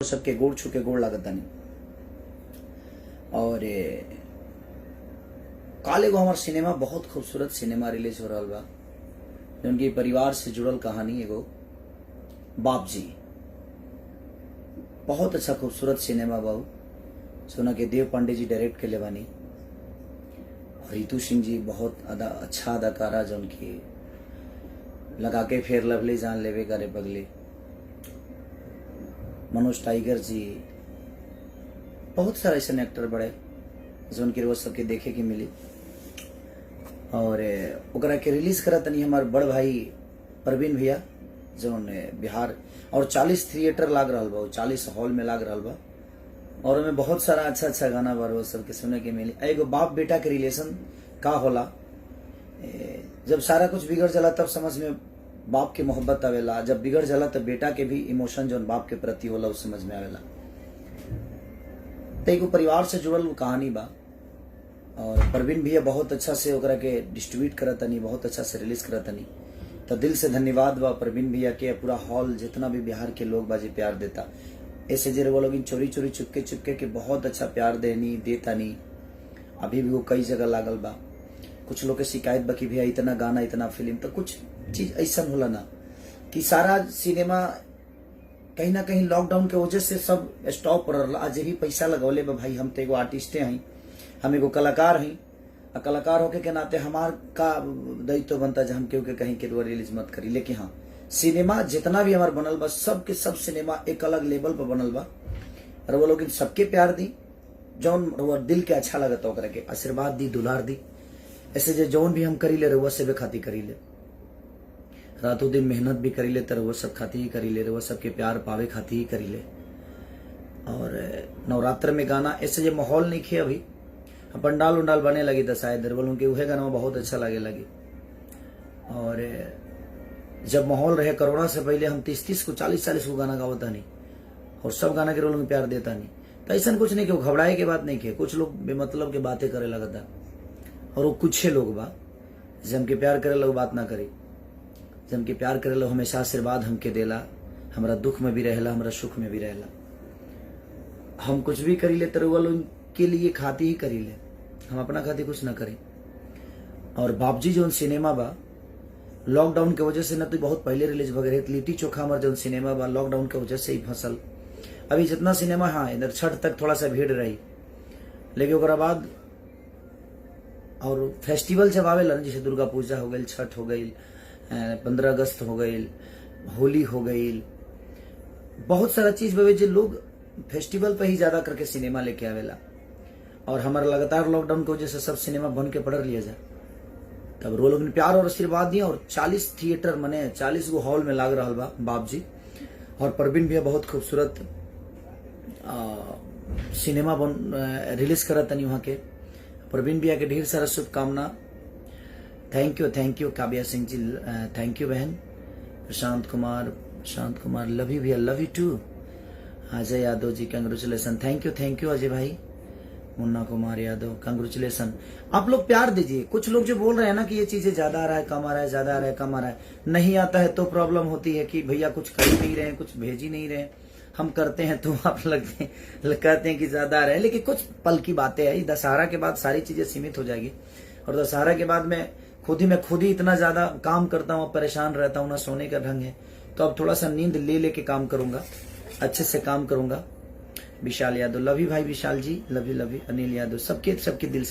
सबके गोड़ छू के गोड़ लागतानी। और काल एगो हमार सिनेमा बहुत खूबसूरत सिनेमा रिलीज हो रहा बा, जौन की परिवार से जुड़ल कहानी एगो बाप जी। बहुत अच्छा खूबसूरत सिनेमा बाबू सोना के देव पांडे जी डायरेक्ट के ले बानी। रितु सिंह जी बहुत अच्छा अदाकारा जौन की लगा के फेर लवली जान लेवे करे बगले। मनोज टाइगर जी, बहुत सारे ऐसे एक्टर बड़े जौन की रोज सबके देखे के मिली। और ओकरा के रिलीज करा तनी हमार बड़ भाई प्रवीण भैया जौन बिहार, और 40 थिएटर लाग रहा बा, 40 हॉल में लाग रहा बा। और उनमें बहुत सारा अच्छा अच्छा गाना बा रोज सबके सुने के मिली। एगो बाप बेटा के रिलेशन का होला, जब सारा कुछ बिगड़ जाला तब समझ में बाप की मोहब्बत आवेला, जब बिगड़ जाला तब बेटा के भी इमोशन जो बाप के प्रति होला उस समझ में आवेला। तो एगो परिवार से जुड़ल वो कहानी बा। और प्रवीण भैया बहुत अच्छा से ओकरा के डिस्ट्रीब्यूट करतनी, बहुत अच्छा से रिलीज करतनी। तो दिल से धन्यवाद बा प्रवीण भैया के, पूरा हॉल जितना भी बिहार के लोग बाजी प्यार देता। ऐसे जे वो लोग चोरी चोरी चुपके चुपके के बहुत अच्छा प्यार देता नहीं। अभी भी वो कई जगह लागल बा। कुछ लोग के शिकायत बा कि भैया इतना गाना इतना फिल्म, तो कुछ चीज ऐसा होला ना कि सारा सिनेमा कहीं ना कहीं लॉकडाउन के वजह से सब स्टॉप पर रहा। आज भी पैसा लगौले बा भाई, हम तो एगो आर्टिस्टे हैं, हम एगो कलाकार हैं। कलाकार होके के नाते हमार का दायित्व बनता है हम केहू के कहीं के रिलीज मत करी। लेकिन हाँ, सिनेमा जितना भी हमार बनल बा सब के सब सिनेमा एक अलग लेवल पर बनल बा। और वो लोग सबके प्यार दी, जौन दिल के अच्छा लगता ओकरा के आशीर्वाद दी, दुलार दी। ऐसे जो जौन भी हम करी ले रहुआ से खाती करी ले, रातों दिन मेहनत भी करी ले, रहुआ सब खाती ही करी ले, रहुआ सबके प्यार पावे खाती ही करी ले। और नवरात्र में गाना ऐसे जो माहौल नहीं खे, अभी पंडाल उंडाल बने लगी तो शायद बोलूँ कि वह गाना बहुत अच्छा लगे लगी। और जब माहौल रहे कोरोना से पहले हम 30 को 40 को गाना गावता नहीं, और सब गाना के रोल में प्यार देता नहीं। तो ऐसा कुछ नहीं कि घबराए के बात नहीं किए। कुछ लोग बेमतलब के बातें करे लगता, और वो कुछ लोग बा जम के प्यार करे लोग बात ना करे, जम के प्यार करे लोग हमेशा आशीर्वाद हमके देला, हमारा दुख में भी रहेला, हमारा सुख में भी रहेला। हम कुछ भी करी ले तो वो लोग के लिए खाती ही करी ले, हम अपना खाती कुछ ना करें। और बापजी जो सिनेमा बा लॉकडाउन के वजह से न तो बहुत पहले रिलीज वगैरह, लिट्टी चोखा हमारे जो सिनेमा बा लॉकडाउन के वजह से ही फसल। अभी जितना सिनेमा हाँ इधर छठ तक थोड़ा सा भीड़ रही, लेकिन ओकरा बाद और फेस्टिवल जब आवेला जैसे दुर्गा पूजा हो गई, छठ हो गई, 15 अगस्त हो गई, होली हो गई, बहुत सारा चीज बवे जो लोग फेस्टिवल पे ही ज्यादा करके सिनेमा लेके आवेला। और हमारा लगातार लॉकडाउन की वजह से सब सिनेमा बंद के पड़ लिया जाए, तब वो लोग ने प्यार और आशीर्वाद दिया। और 40 थिएटर मने 40 गो हॉल में लाग रहा बा बाप जी। और प्रवीण भैया बहुत खूबसूरत सिनेमा रिलीज करा तनी वहां के। प्रवीण भैया के ढेर सारा शुभकामना। Thank you Kavya Singh ji, thank you बहन। प्रशांत कुमार लव यू भैया, love you too. Ajay Yadav ji congratulations, thank you Ajay भाई। मुन्ना कुमार यादव कंग्रेचुलेसन। आप लोग प्यार दीजिए। कुछ लोग जो बोल रहे हैं ना कि ये चीजें ज्यादा आ रहा है कम आ रहा है, ज्यादा आ रहा है कम आ रहा है, नहीं आता है तो प्रॉब्लम होती है कि भैया कुछ कर नहीं रहे हैं, कुछ भेज ही नहीं रहे, हम करते हैं तो आप कहते हैं कि ज्यादा आ रहा है। लेकिन कुछ पल की बातें है, दशहरा के बाद सारी चीजें सीमित हो जाएगी। और दशहरा के बाद मैं खुद ही इतना ज्यादा काम करता हूँ, परेशान रहता हूँ, ना सोने का ढंग है। तो अब थोड़ा सा नींद ले लेके काम करूंगा, अच्छे से काम करूंगा। विशाल यादव, लव यू भाई विशाल जी, लव यू। अनिल यादव, सबके दिल से